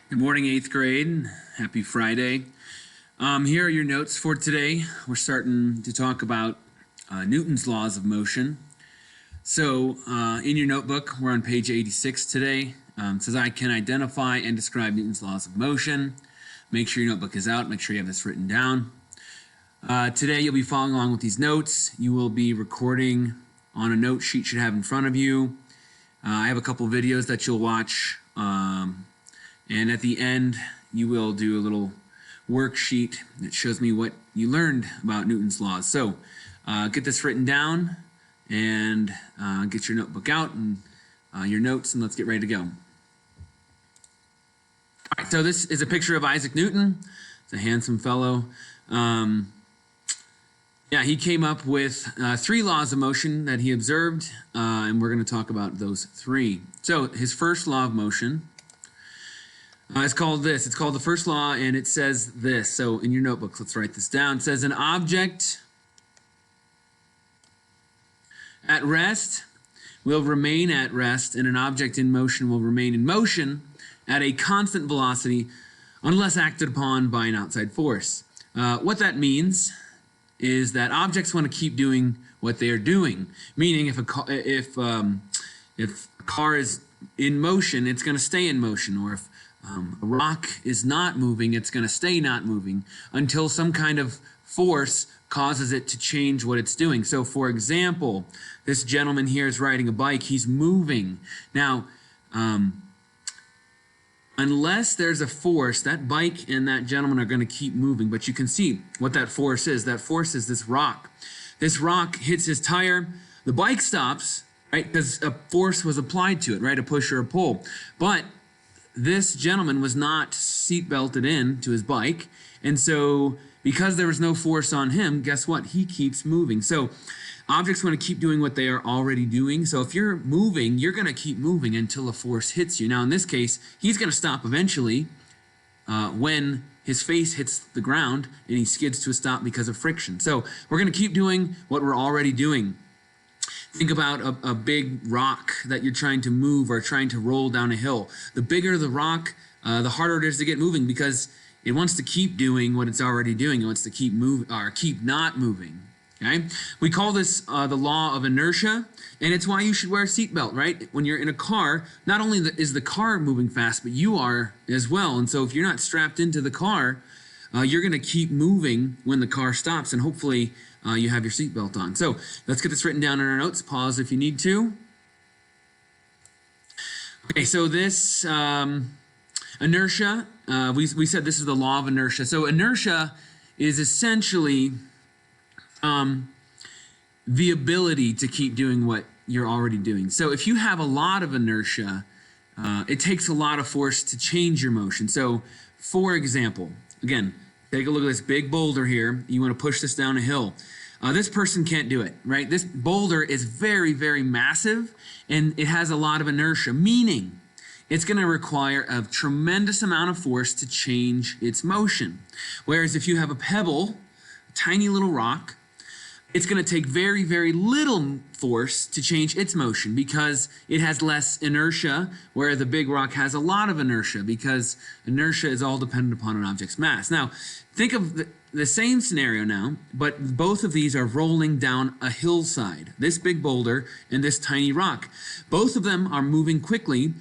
Good morning, eighth grade. Happy Friday. Here are your notes for today. We're starting to talk about Newton's laws of motion. So in your notebook, we're on page 86 today. It says, I can identify and describe Newton's laws of motion. Make sure your notebook is out. Make sure you have this written down. Today, you'll be following along with these notes. You will be recording on a note sheet you should have in front of you. I have a couple videos that you'll watch. And at the end, you will do a little worksheet that shows me what you learned about Newton's laws. So get this written down and get your notebook out and your notes, and let's get ready to go. All right, so this is a picture of Isaac Newton. It's a handsome fellow. He came up with 3 laws of motion that he observed, and we're going to talk about those 3. So his first law of motion, it's called this. It's called the first law, and it says this. So in your notebook, let's write this down. It says an object at rest will remain at rest, and an object in motion will remain in motion at a constant velocity unless acted upon by an outside force. What that means is that objects want to keep doing what they are doing. Meaning, if a car is in motion, it's going to stay in motion, or if a rock is not moving, it's going to stay not moving until some kind of force causes it to change what it's doing. So, for example, this gentleman here is riding a bike. He's moving. Now, unless there's a force, that bike and that gentleman are going to keep moving. But you can see what that force is. That force is this rock. This rock hits his tire. The bike stops, right, because a force was applied to it, right, a push or a pull. But this gentleman was not seat belted in to his bike, and so because there was no force on him, guess what? He keeps moving. So objects want to keep doing what they are already doing. So if you're moving, you're going to keep moving until a force hits you. Now in this case, he's going to stop eventually when his face hits the ground and he skids to a stop because of friction. So we're going to keep doing what we're already doing. Think about a big rock that you're trying to move or trying to roll down a hill. The bigger the rock, the harder it is to get moving because it wants to keep doing what it's already doing. It wants to keep not moving. Okay? We call this the law of inertia, and it's why you should wear a seatbelt, right? When you're in a car, not only is the car moving fast, but you are as well. And so if you're not strapped into the car, you're going to keep moving when the car stops, and hopefully you have your seatbelt on. So let's get this written down in our notes. Pause if you need to. Okay, so this inertia, we said this is the law of inertia. So inertia is essentially the ability to keep doing what you're already doing. So if you have a lot of inertia, it takes a lot of force to change your motion. So for example, again, take a look at this big boulder here. You want to push this down a hill. This person can't do it, right? This boulder is very, very massive, and it has a lot of inertia, meaning it's going to require a tremendous amount of force to change its motion. Whereas if you have a pebble, a tiny little rock, it's going to take very, very little force to change its motion because it has less inertia, where the big rock has a lot of inertia because inertia is all dependent upon an object's mass. Now, think of the same scenario now, but both of these are rolling down a hillside. This big boulder and this tiny rock. Both of them are moving quickly,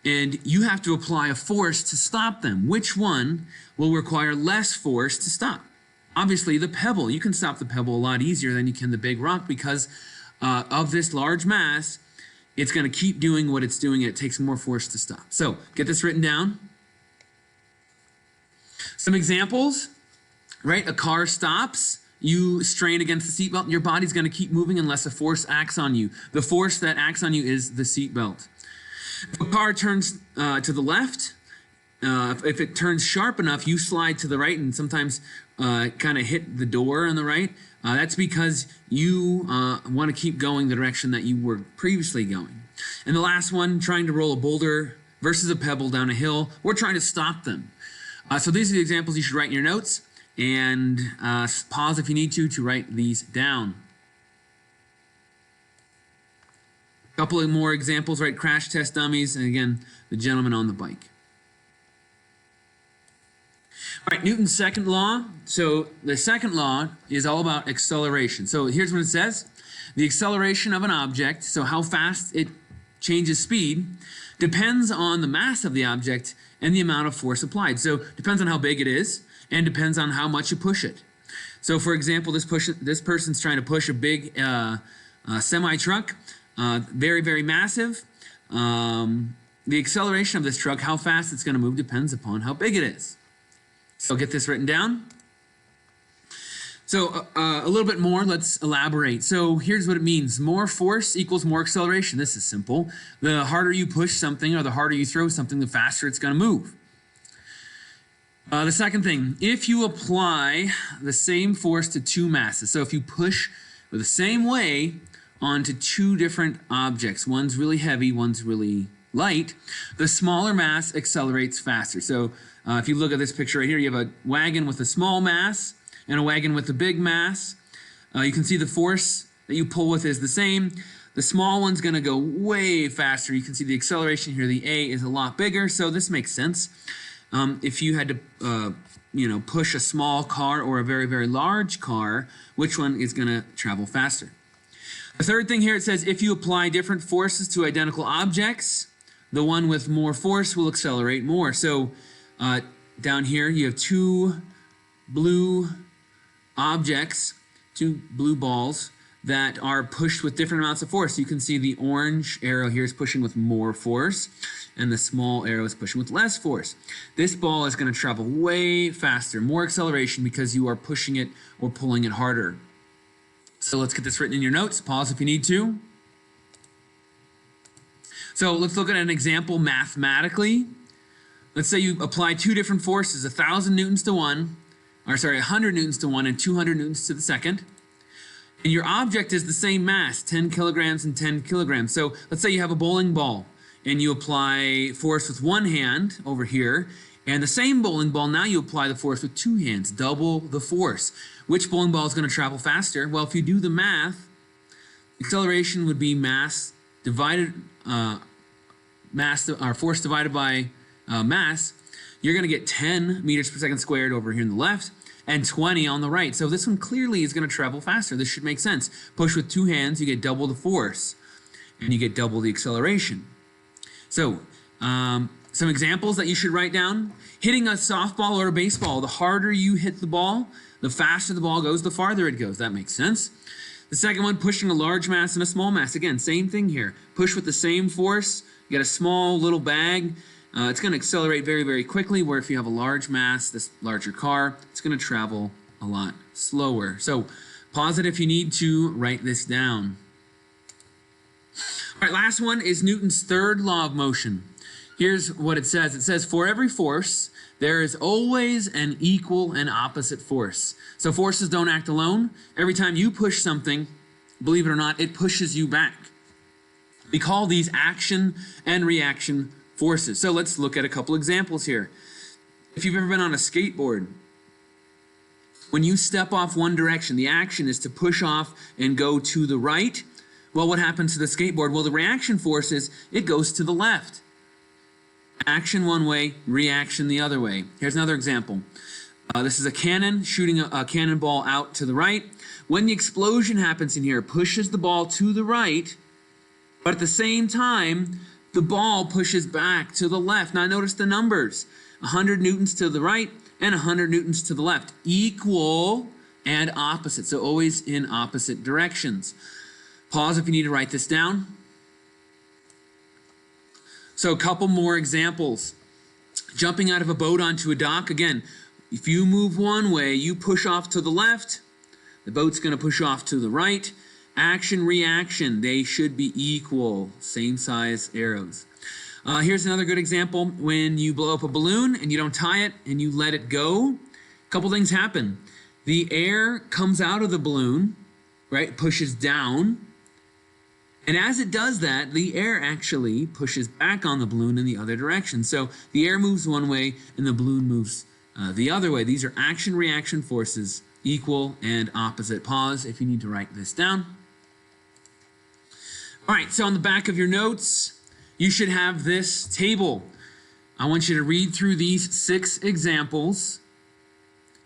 and you have to apply a force to stop them. Which one will require less force to stop? Obviously, the pebble. You can stop the pebble a lot easier than you can the big rock because of this large mass. It's going to keep doing what it's doing, and it takes more force to stop. So get this written down. Some examples, right? A car stops. You strain against the seatbelt. Your body's going to keep moving unless a force acts on you. The force that acts on you is the seatbelt. If a car turns to the left, if it turns sharp enough, you slide to the right and sometimes kind of hit the door on the right. That's because you want to keep going the direction that you were previously going. And the last one, trying to roll a boulder versus a pebble down a hill, we're trying to stop them. So these are the examples you should write in your notes, and pause if you need to write these down. A couple of more examples, right? Crash test dummies, and again, the gentleman on the bike. All right, Newton's second law. So the second law is all about acceleration. So here's what it says. The acceleration of an object, so how fast it changes speed, depends on the mass of the object and the amount of force applied. So depends on how big it is and depends on how much you push it. So for example, this person's trying to push a big semi truck, very, very massive. The acceleration of this truck, how fast it's going to move, depends upon how big it is. So get this written down. So a little bit more, let's elaborate. So here's what it means. More force equals more acceleration. This is simple. The harder you push something or the harder you throw something, the faster it's going to move. The second thing, if you apply the same force to two masses, so if you push the same way onto two different objects, one's really heavy, one's really light, the smaller mass accelerates faster. So if you look at this picture right here, you have a wagon with a small mass and a wagon with a big mass. You can see the force that you pull with is the same. The small one's going to go way faster. You can see the acceleration here. The A is a lot bigger, so this makes sense. If you had to, push a small car or a very, very large car, which one is going to travel faster? The third thing here, it says if you apply different forces to identical objects, the one with more force will accelerate more. So down here, you have two blue objects, two blue balls that are pushed with different amounts of force. You can see the orange arrow here is pushing with more force, and the small arrow is pushing with less force. This ball is going to travel way faster, more acceleration because you are pushing it or pulling it harder. So let's get this written in your notes. Pause if you need to. So let's look at an example mathematically. Let's say you apply two different forces, 1,000 newtons to one, 100 newtons to one and 200 newtons to the second. And your object is the same mass, 10 kilograms and 10 kilograms. So let's say you have a bowling ball and you apply force with one hand over here, and the same bowling ball, now you apply the force with two hands, double the force. Which bowling ball is going to travel faster? Well, if you do the math, acceleration would be mass divided, force divided by mass. You're going to get 10 meters per second squared over here on the left and 20 on the right. So this one clearly is going to travel faster. This should make sense. Push with two hands, you get double the force and you get double the acceleration. So some examples that you should write down. Hitting a softball or a baseball, the harder you hit the ball, the faster the ball goes, the farther it goes. That makes sense. The second one, pushing a large mass and a small mass. Again, same thing here. Push with the same force. You get a small little bag. It's going to accelerate very, very quickly, where if you have a large mass, this larger car, it's going to travel a lot slower. So pause it if you need to write this down. All right, last one is Newton's third law of motion. Here's what it says. It says, for every force, there is always an equal and opposite force. So forces don't act alone. Every time you push something, believe it or not, it pushes you back. We call these action and reaction forces. So let's look at a couple examples here. If you've ever been on a skateboard, when you step off one direction, the action is to push off and go to the right. Well, what happens to the skateboard? Well, the reaction force is it goes to the left. Action one way, reaction the other way. Here's another example. This is a cannon shooting a cannonball out to the right. When the explosion happens in here, it pushes the ball to the right, but at the same time, the ball pushes back to the left. Now notice the numbers. 100 newtons to the right and 100 newtons to the left. Equal and opposite, so always in opposite directions. Pause if you need to write this down. So a couple more examples. Jumping out of a boat onto a dock. Again, if you move one way, you push off to the left, the boat's going to push off to the right. Action, reaction, they should be equal, same size arrows. Here's another good example. When you blow up a balloon and you don't tie it and you let it go, a couple things happen. The air comes out of the balloon, right, pushes down. And as it does that, the air actually pushes back on the balloon in the other direction. So the air moves one way and the balloon moves the other way. These are action-reaction forces, equal and opposite. Pause if you need to write this down. All right, so on the back of your notes, you should have this table. I want you to read through these 6 examples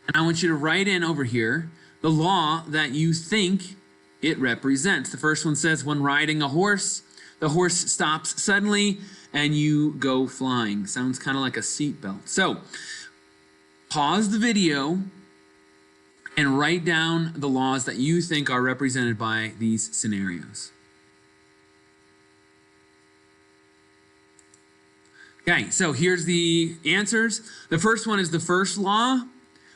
And I want you to write in over here the law that you think it represents. The first one says, when riding a horse, the horse stops suddenly and you go flying. Sounds kind of like a seatbelt. So pause the video and write down the laws that you think are represented by these scenarios. Okay, so here's the answers. The first one is the first law,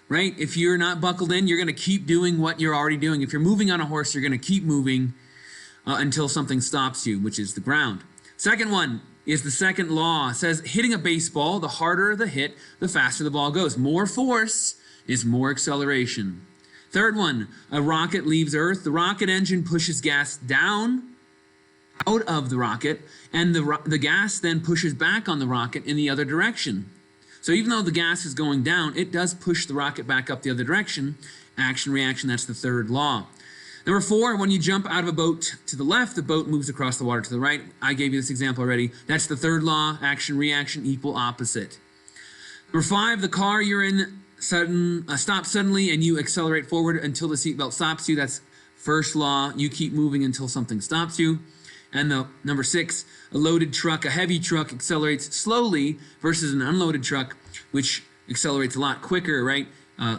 right? If you're not buckled in, you're going to keep doing what you're already doing. If you're moving on a horse, you're going to keep moving until something stops you, which is the ground. Second one is the second law. It says hitting a baseball, the harder the hit, the faster the ball goes. More force is more acceleration. Third one, a rocket leaves Earth. The rocket engine pushes gas down out of the rocket, and the gas then pushes back on the rocket in the other direction. So even though the gas is going down, it does push the rocket back up the other direction. Action, reaction, that's the third law. Number 4, when you jump out of a boat to the left, the boat moves across the water to the right. I gave you this example already. That's the third law. Action, reaction, equal opposite. Number 5, the car you're in stops suddenly and you accelerate forward until the seatbelt stops you. That's first law. You keep moving until something stops you. And the number 6, a loaded truck, a heavy truck accelerates slowly versus an unloaded truck, which accelerates a lot quicker, right?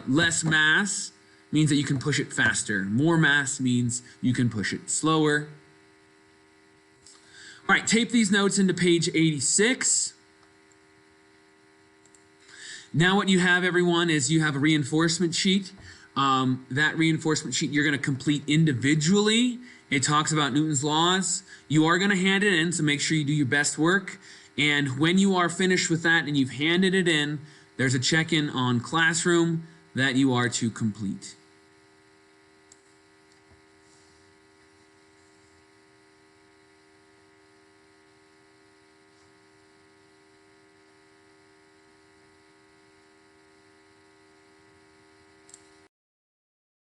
Less mass means that you can push it faster. More mass means you can push it slower. All right, tape these notes into page 86. Now what you have, everyone, is you have a reinforcement sheet. That reinforcement sheet you're going to complete individually. It talks about Newton's laws. You are going to hand it in, so make sure you do your best work. And when you are finished with that and you've handed it in, there's a check-in on Classroom that you are to complete.